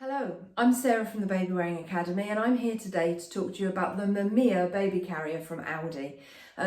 Hello, I'm Sarah from the Babywearing Academy and I'm here today to talk to you about the Mamia Baby Carrier from Aldi.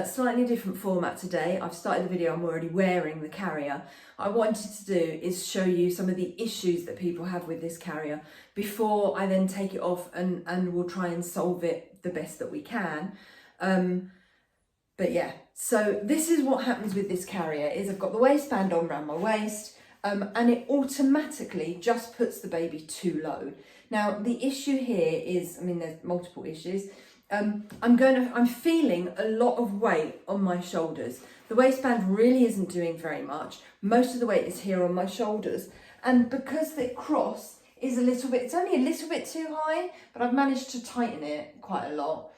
Slightly different format today. I've started the video, I'm already wearing the carrier. What I wanted to do is show you some of the issues that people have with this carrier before I then take it off and we'll try and solve it the best that we can. But yeah, so this is what happens with this carrier is I've got the waistband on around my waist. And it automatically just puts the baby too low. Now the issue here is, there's multiple issues. I'm feeling a lot of weight on my shoulders. The waistband really isn't doing very much. Most of the weight is here on my shoulders. And because the cross is it's only a little bit too high, but I've managed to tighten it quite a lot.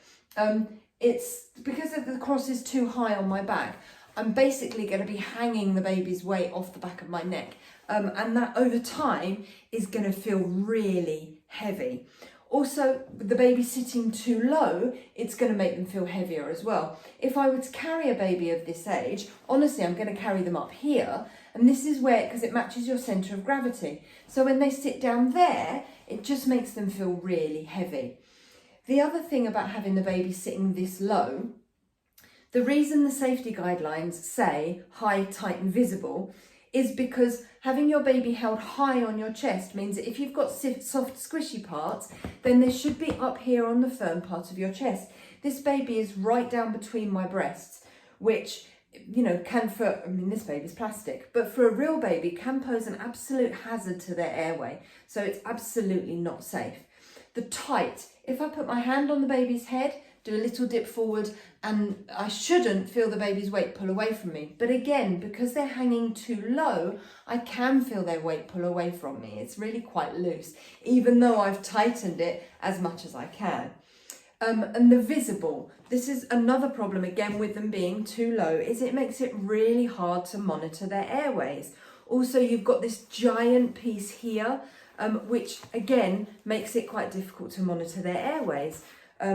It's because the cross is too high on my back. I'm basically going to be hanging the baby's weight off the back of my neck. And that over time is going to feel really heavy. Also, with the baby sitting too low, it's going to make them feel heavier as well. If I were to carry a baby of this age, honestly, I'm going to carry them up here. And this is where, because it matches your centre of gravity. So when they sit down there, it just makes them feel really heavy. The other thing about having the baby sitting this low, the reason the safety guidelines say high, tight and visible is because having your baby held high on your chest means that if you've got soft squishy parts, then they should be up here on the firm part of your chest. This baby is right down between my breasts, which, this baby's plastic, but for a real baby can pose an absolute hazard to their airway. So it's absolutely not safe. The tight, if I put my hand on the baby's head, do a little dip forward and I shouldn't feel the baby's weight pull away from me. But again, because they're hanging too low, I can feel their weight pull away from me. It's really quite loose, even though I've tightened it as much as I can. And the visible, this is another problem again with them being too low, is it makes it really hard to monitor their airways. Also, you've got this giant piece here, which again makes it quite difficult to monitor their airways. Look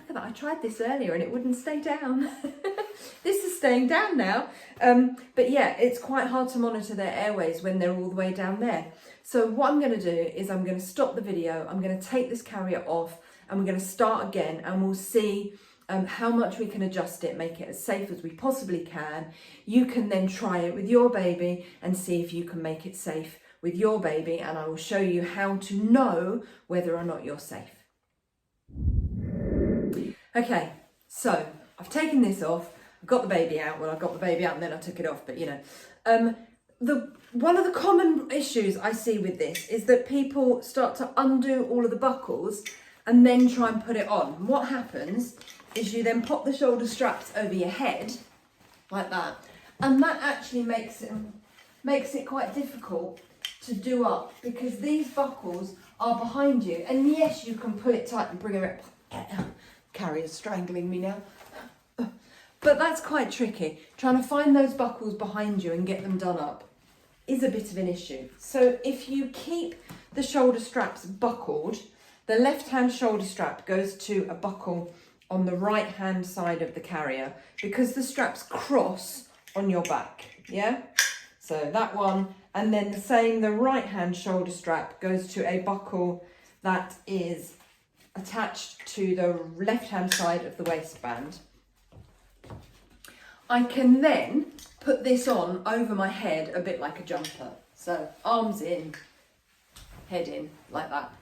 at that, I tried this earlier and it wouldn't stay down. This is staying down now. But yeah, it's quite hard to monitor their airways when they're all the way down there. So what I'm going to do is I'm going to stop the video, I'm going to take this carrier off and we're going to start again and we'll see how much we can adjust it, make it as safe as we possibly can. You can then try it with your baby and see if you can make it safe with your baby, and I will show you how to know whether or not you're safe. Okay, so I've taken this off, I've got the baby out. Well, I got the baby out and then I took it off, but one of the common issues I see with this is that people start to undo all of the buckles and then try and put it on. And what happens is you then pop the shoulder straps over your head, like that, and that actually makes it quite difficult to do up because these buckles are behind you. And yes, you can pull it tight and bring it up. Carrier's strangling me now. But that's quite tricky. Trying to find those buckles behind you and get them done up is a bit of an issue. So if you keep the shoulder straps buckled, the left-hand shoulder strap goes to a buckle on the right-hand side of the carrier because the straps cross on your back, yeah? So that one, and then the right-hand shoulder strap goes to a buckle that is attached to the left-hand side of the waistband. I can then put this on over my head a bit like a jumper. So arms in, head in, like that.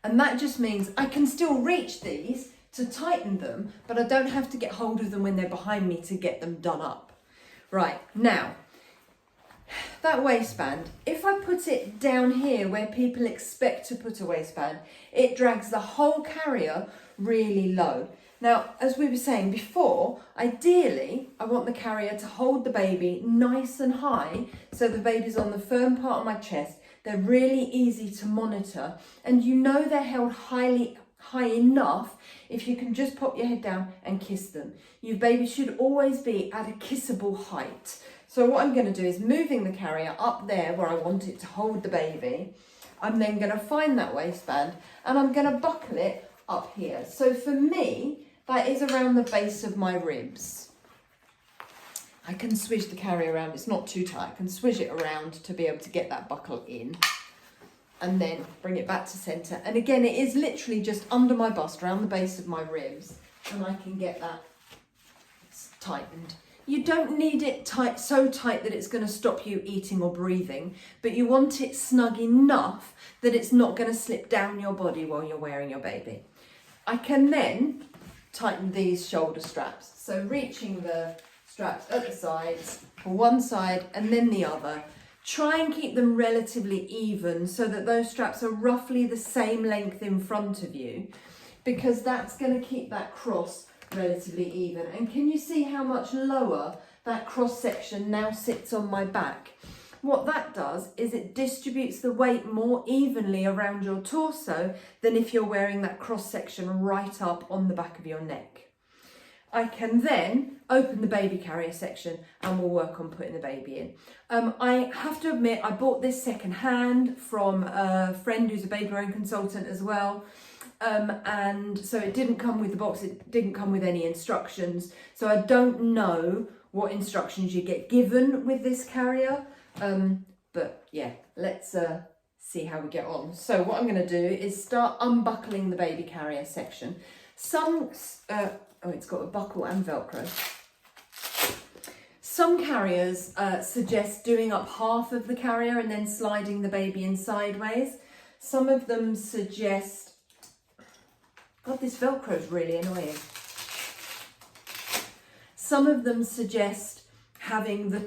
And that just means I can still reach these to tighten them, but I don't have to get hold of them when they're behind me to get them done up. Right, now, that waistband, if I put it down here where people expect to put a waistband, it drags the whole carrier really low. Now, as we were saying before, ideally, I want the carrier to hold the baby nice and high so the baby's on the firm part of my chest. They're really easy to monitor and they're held high enough if you can just pop your head down and kiss them. Your baby should always be at a kissable height. So what I'm going to do is moving the carrier up there where I want it to hold the baby. I'm then going to find that waistband and I'm going to buckle it up here. So for me, that is around the base of my ribs. I can swish the carrier around, it's not too tight. I can swish it around to be able to get that buckle in. and then bring it back to centre. And again, it is literally just under my bust, around the base of my ribs, and I can get that tightened. You don't need it tight, so tight that it's going to stop you eating or breathing, but you want it snug enough that it's not going to slip down your body while you're wearing your baby. I can then tighten these shoulder straps. So reaching the straps at the sides for one side and then the other. Try and keep them relatively even so that those straps are roughly the same length in front of you, because that's going to keep that cross relatively even. And can you see how much lower that cross section now sits on my back? What that does is it distributes the weight more evenly around your torso than if you're wearing that cross section right up on the back of your neck. I can then open the baby carrier section and we'll work on putting the baby in. I have to admit, I bought this second hand from a friend who's a baby wearing consultant as well. And so it didn't come with the box, it didn't come with any instructions. So I don't know what instructions you get given with this carrier. But yeah, let's see how we get on. So what I'm going to do is start unbuckling the baby carrier section. Oh, it's got a buckle and Velcro. Some carriers suggest doing up half of the carrier and then sliding the baby in sideways. Some of them suggest, God, this Velcro is really annoying. Some of them suggest having the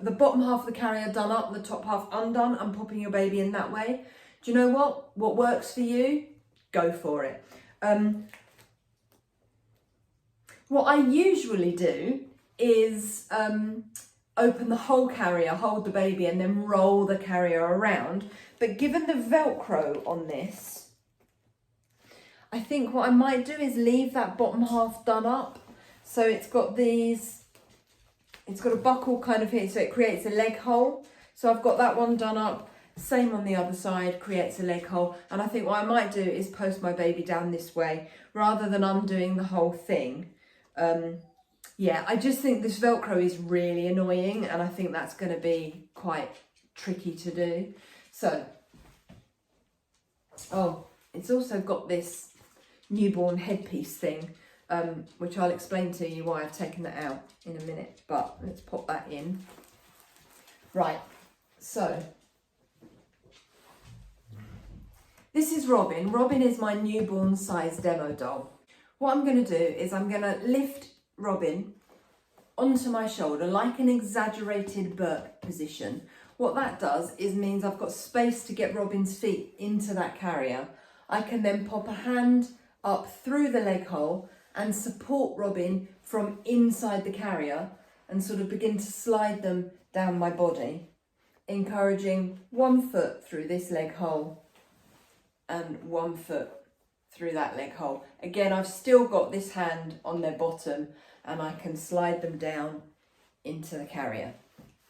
the bottom half of the carrier done up, the top half undone, and popping your baby in that way. Do you know what? What works for you? Go for it. What I usually do is open the whole carrier, hold the baby, and then roll the carrier around. But given the Velcro on this, I think what I might do is leave that bottom half done up. So it's got a buckle kind of here, so it creates a leg hole. So I've got that one done up. Same on the other side, creates a leg hole. And I think what I might do is post my baby down this way rather than undoing the whole thing. Yeah, I just think this Velcro is really annoying, and I think that's going to be quite tricky to do. So, oh, it's also got this newborn headpiece thing, which I'll explain to you why I've taken that out in a minute, but let's pop that in. Right, so this is Robin. Robin is my newborn size demo doll. What I'm going to do is I'm going to lift Robin onto my shoulder like an exaggerated Burke position. What that does is means I've got space to get Robin's feet into that carrier. I can then pop a hand up through the leg hole and support Robin from inside the carrier and sort of begin to slide them down my body, encouraging one foot through this leg hole and one foot through that leg hole. Again, I've still got this hand on their bottom and I can slide them down into the carrier.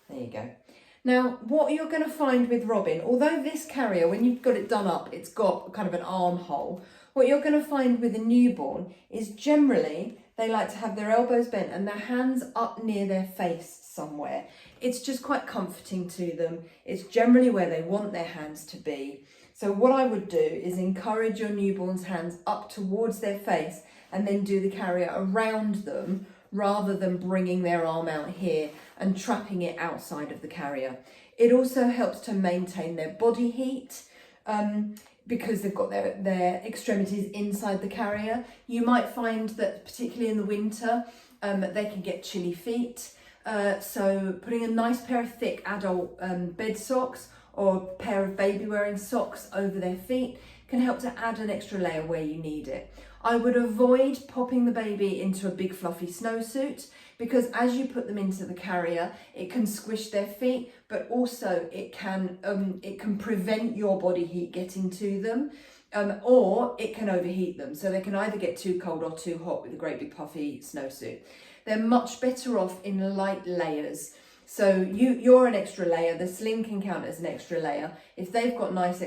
There you go. Now, what you're going to find with Robin, although this carrier, when you've got it done up, it's got kind of an armhole, what you're going to find with a newborn is generally they like to have their elbows bent and their hands up near their face somewhere. It's just quite comforting to them. It's generally where they want their hands to be. So what I would do is encourage your newborn's hands up towards their face and then do the carrier around them rather than bringing their arm out here and trapping it outside of the carrier. It also helps to maintain their body heat because they've got their extremities inside the carrier. You might find that particularly in the winter they can get chilly feet. So putting a nice pair of thick adult bed socks or a pair of baby wearing socks over their feet can help to add an extra layer where you need it. I would avoid popping the baby into a big fluffy snowsuit because as you put them into the carrier, it can squish their feet, but also it can prevent your body heat getting to them, or it can overheat them. So they can either get too cold or too hot with a great big puffy snowsuit. They're much better off in light layers. So you're an extra layer, the sling can count as an extra layer. If they've got nice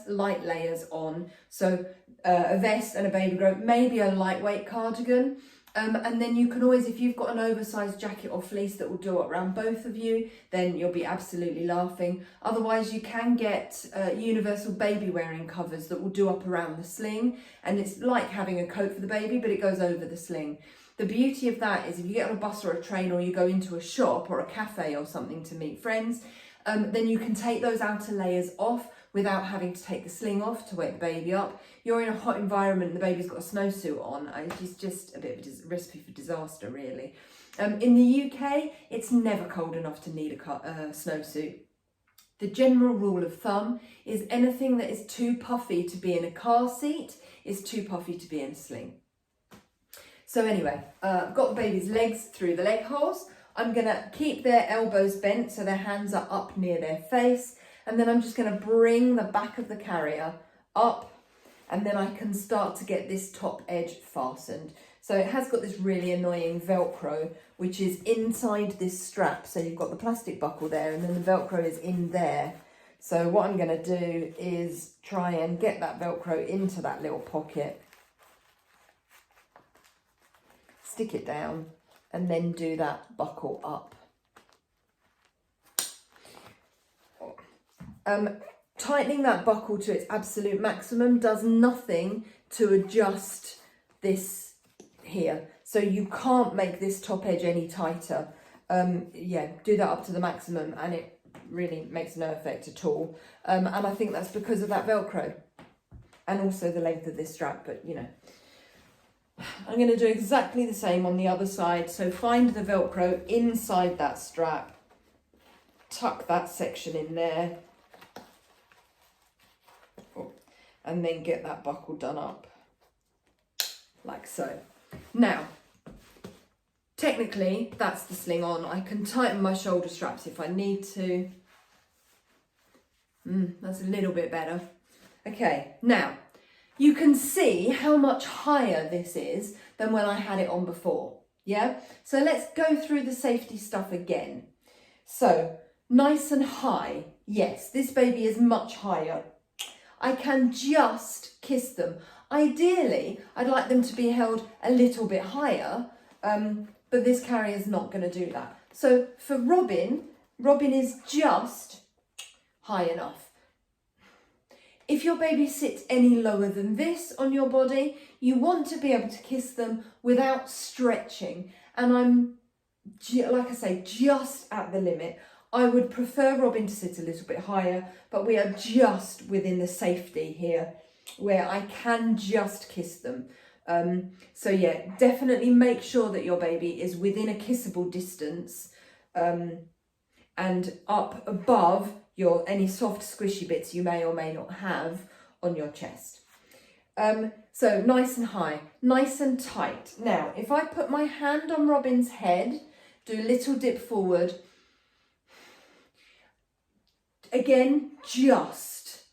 light layers on, so a vest and a baby grow, maybe a lightweight cardigan, And then you can always, if you've got an oversized jacket or fleece that will do it around both of you, then you'll be absolutely laughing. Otherwise, you can get universal baby wearing covers that will do up around the sling. And it's like having a coat for the baby, but it goes over the sling. The beauty of that is if you get on a bus or a train, or you go into a shop or a cafe or something to meet friends, then you can take those outer layers off without having to take the sling off to wake the baby up. You're in a hot environment and the baby's got a snowsuit on. It's just a bit of a recipe for disaster, really. In the UK, it's never cold enough to need a snowsuit. The general rule of thumb is anything that is too puffy to be in a car seat is too puffy to be in a sling. So anyway, I've got the baby's legs through the leg holes. I'm going to keep their elbows bent so their hands are up near their face. And then I'm just going to bring the back of the carrier up, and then I can start to get this top edge fastened. So it has got this really annoying Velcro, which is inside this strap. So you've got the plastic buckle there, and then the Velcro is in there. So what I'm going to do is try and get that Velcro into that little pocket, stick it down, and then do that buckle up. Tightening that buckle to its absolute maximum does nothing to adjust this here. So you can't make this top edge any tighter. Yeah, do that up to the maximum and it really makes no effect at all. And I think that's because of that Velcro and also the length of this strap, but you know. I'm going to do exactly the same on the other side. So find the Velcro inside that strap, tuck that section in there, and then get that buckle done up like so. Now, technically that's the sling on. I can tighten my shoulder straps if I need to. That's a little bit better. Okay, now you can see how much higher this is than when I had it on before. Yeah, so let's go through the safety stuff again. So nice and high. Yes, this baby is much higher. I can just kiss them. Ideally, I'd like them to be held a little bit higher, but this carrier is not going to do that. So for Robin is just high enough. If your baby sits any lower than this on your body, you want to be able to kiss them without stretching. And I'm, like I say, just at the limit. I would prefer Robin to sit a little bit higher, but we are just within the safety here where I can just kiss them. So yeah, definitely make sure that your baby is within a kissable distance and up above any soft squishy bits you may or may not have on your chest. So nice and high, nice and tight. Now, if I put my hand on Robin's head, do a little dip forward, again, just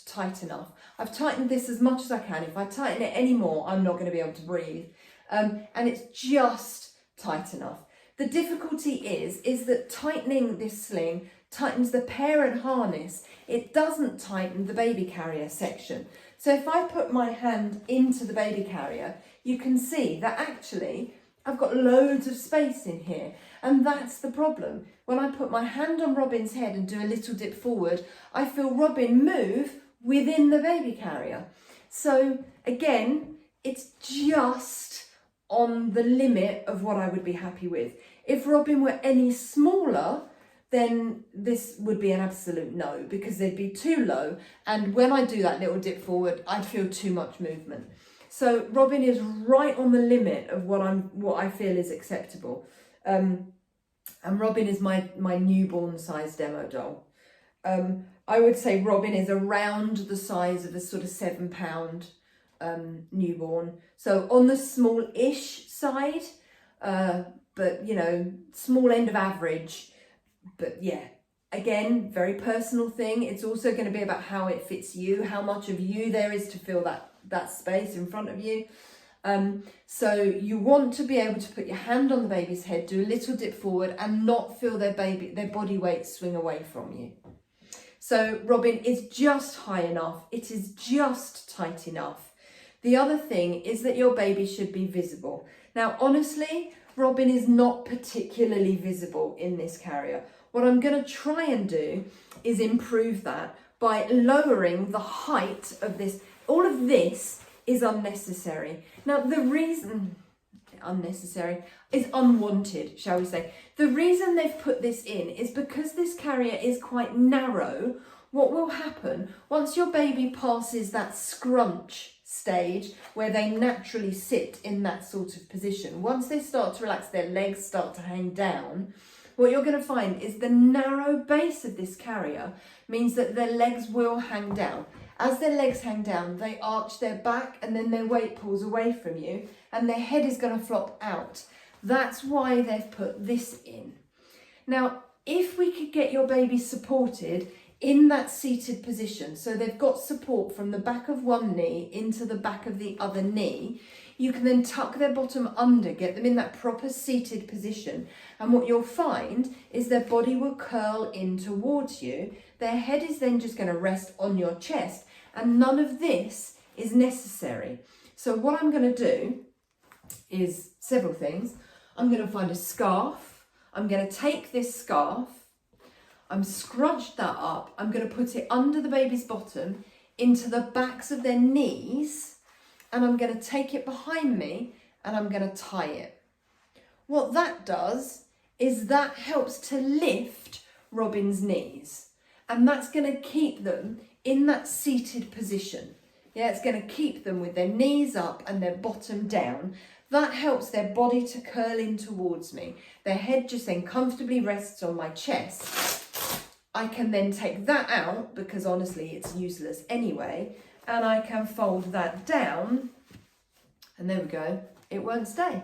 tight enough. I've tightened this as much as I can. If I tighten it any more, I'm not going to be able to breathe. And it's just tight enough. The difficulty is that tightening this sling tightens the parent harness. It doesn't tighten the baby carrier section. So if I put my hand into the baby carrier, you can see that actually I've got loads of space in here. And that's the problem. When I put my hand on Robin's head and do a little dip forward, I feel Robin move within the baby carrier. So again, it's just on the limit of what I would be happy with. If Robin were any smaller, then this would be an absolute no, because they'd be too low. And when I do that little dip forward, I'd feel too much movement. So Robin is right on the limit of what I feel is acceptable. And Robin is my newborn size demo doll. I would say Robin is around the size of a sort of 7-pound newborn. So on the small-ish side, but you know, small end of average. But yeah, again, very personal thing. It's also going to be about how it fits you, how much of you there is to fill that space in front of you. So you want to be able to put your hand on the baby's head, do a little dip forward and not feel their body weight swing away from you. So Robin is just high enough. It is just tight enough. The other thing is that your baby should be visible. Now, honestly, Robin is not particularly visible in this carrier. What I'm going to try and do is improve that by lowering the height of this. All of this is unnecessary. Now, the reason unnecessary is unwanted, shall we say. The reason they've put this in is because this carrier is quite narrow. What will happen once your baby passes that scrunch stage where they naturally sit in that sort of position, once they start to relax, their legs start to hang down, what you're going to find is the narrow base of this carrier means that their legs will hang down. As their legs hang down, they arch their back and then their weight pulls away from you and their head is going to flop out. That's why they've put this in. Now, if we could get your baby supported in that seated position, so they've got support from the back of one knee into the back of the other knee, you can then tuck their bottom under, get them in that proper seated position. And what you'll find is their body will curl in towards you. Their head is then just going to rest on your chest, and none of this is necessary. So what I'm going to do is several things. I'm going to find a scarf. I'm going to take this scarf. I'm scrunched that up. I'm going to put it under the baby's bottom into the backs of their knees, and I'm going to take it behind me and I'm going to tie it. What that does is that helps to lift Robin's knees, and that's going to keep them in that seated position. Yeah, it's going to keep them with their knees up and their bottom down. That helps their body to curl in towards me. Their head just then comfortably rests on my chest. I can then take that out, because honestly it's useless anyway, and I can fold that down, and there we go, it won't stay.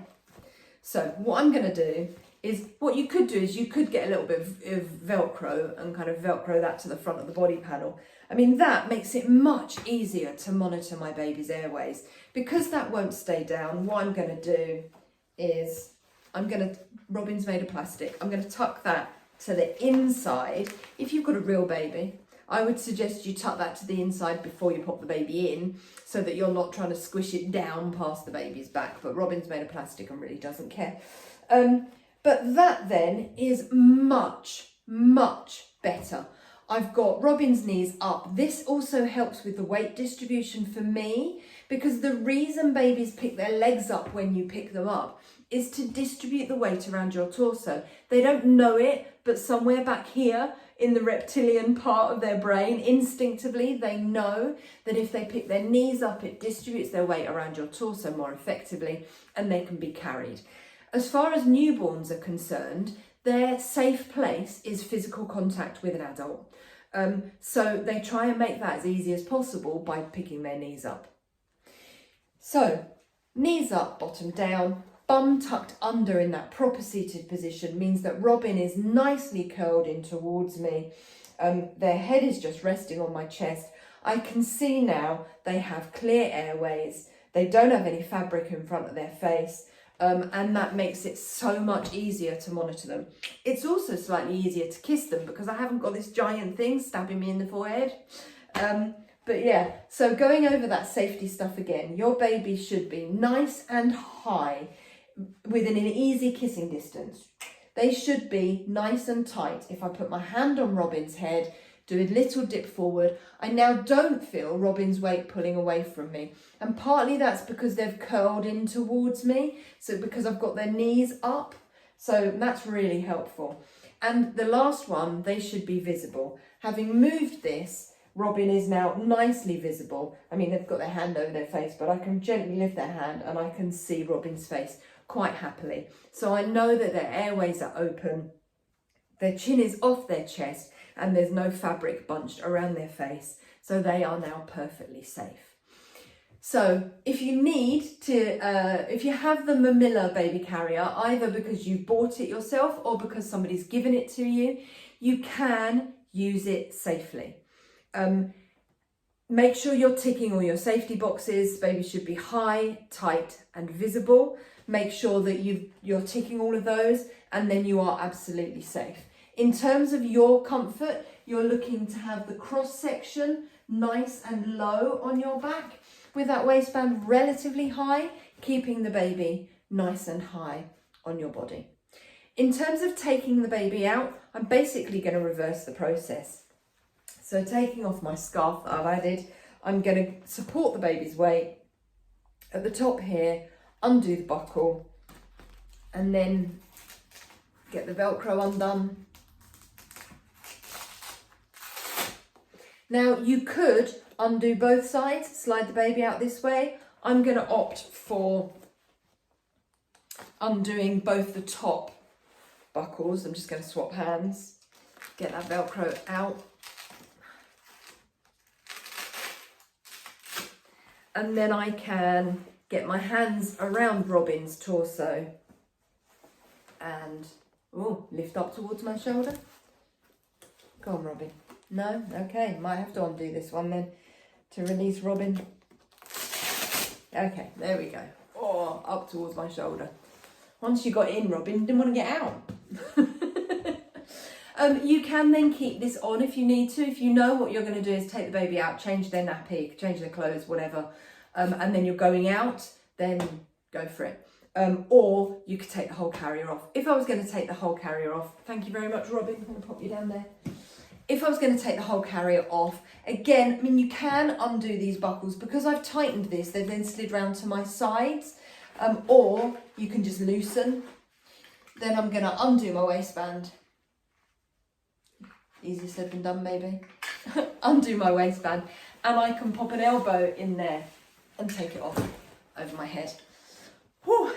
So what I'm going to do is, what you could do is you could get a little bit of Velcro and kind of Velcro that to the front of the body panel. I mean, that makes it much easier to monitor my baby's airways. Because that won't stay down, what I'm going to do is, Robin's made of plastic, I'm going to tuck that to the inside. If you've got a real baby, I would suggest you tuck that to the inside before you pop the baby in, so that you're not trying to squish it down past the baby's back. But Robin's made of plastic and really doesn't care. But that then is much, much better. I've got Robin's knees up. This also helps with the weight distribution for me, because the reason babies pick their legs up when you pick them up is to distribute the weight around your torso. They don't know it, but somewhere back here in the reptilian part of their brain, instinctively, they know that if they pick their knees up, it distributes their weight around your torso more effectively, and they can be carried. As far as newborns are concerned, their safe place is physical contact with an adult. So they try and make that as easy as possible by picking their knees up. So knees up, bottom down, bum tucked under in that proper seated position means that Robin is nicely curled in towards me. Their head is just resting on my chest. I can see now they have clear airways. They don't have any fabric in front of their face. And that makes it so much easier to monitor them. It's also slightly easier to kiss them because I haven't got this giant thing stabbing me in the forehead. But yeah, so going over that safety stuff again, your baby should be nice and high within an easy kissing distance. They should be nice and tight. If I put my hand on Robin's head, do a little dip forward, I now don't feel Robin's weight pulling away from me. And partly that's because they've curled in towards me, so because I've got their knees up, so that's really helpful. And the last one, they should be visible. Having moved this, Robin is now nicely visible. I mean, they've got their hand over their face, but I can gently lift their hand and I can see Robin's face quite happily. So I know that their airways are open, their chin is off their chest, and there's no fabric bunched around their face. So they are now perfectly safe. So if you need to, if you have the Mamia Baby Carrier, either because you bought it yourself or because somebody's given it to you, you can use it safely. Make sure you're ticking all your safety boxes. Baby should be high, tight and visible. Make sure that you're ticking all of those, and then you are absolutely safe. In terms of your comfort, you're looking to have the cross section nice and low on your back. with that waistband relatively high, keeping the baby nice and high on your body. In terms of taking the baby out, I'm basically going to reverse the process. So taking off my scarf that I've added, I'm going to support the baby's weight at the top here, undo the buckle, and then get the Velcro undone. Now you could undo both sides, slide the baby out this way. I'm going to opt for undoing both the top buckles. I'm just going to swap hands, get that Velcro out. And then I can get my hands around Robin's torso and lift up towards my shoulder. Go on, Robin. No? Okay, might have to undo this one then to release Robin. Okay, there we go. Oh, up towards my shoulder. Once you got in, Robin, didn't want to get out. You can then keep this on if you need to. If you know what you're going to do is take the baby out, change their nappy, change their clothes, whatever, and then you're going out, then go for it. Or you could take the whole carrier off. If I was going to take the whole carrier off, thank you very much, Robin. I'm going to pop you down there. If I was going to take the whole carrier off, again, I mean, you can undo these buckles. Because I've tightened this, they've then slid round to my sides. Or you can just loosen. Then I'm going to undo my waistband. Easier said than done, maybe. Undo my waistband. And I can pop an elbow in there and take it off over my head. Whew.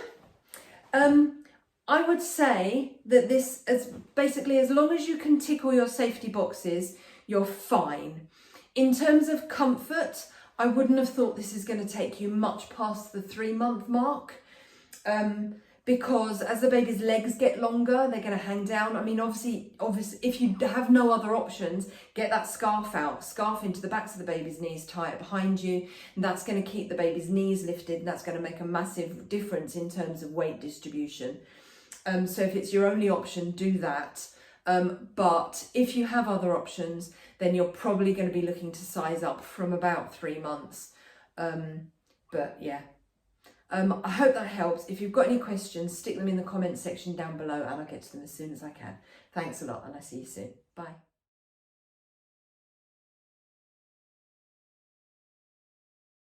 I would say that this is basically, as long as you can tick all your safety boxes, you're fine. In terms of comfort, I wouldn't have thought this is going to take you much past the 3-month mark. Because as the baby's legs get longer, they're going to hang down. I mean, obviously, if you have no other options, get that scarf out. Scarf into the backs of the baby's knees, tie it behind you. And that's going to keep the baby's knees lifted. And that's going to make a massive difference in terms of weight distribution. So if it's your only option, do that. But if you have other options, then you're probably going to be looking to size up from about 3 months. But yeah. I hope that helps. If you've got any questions, stick them in the comments section down below and I'll get to them as soon as I can. Thanks a lot and I'll see you soon. Bye.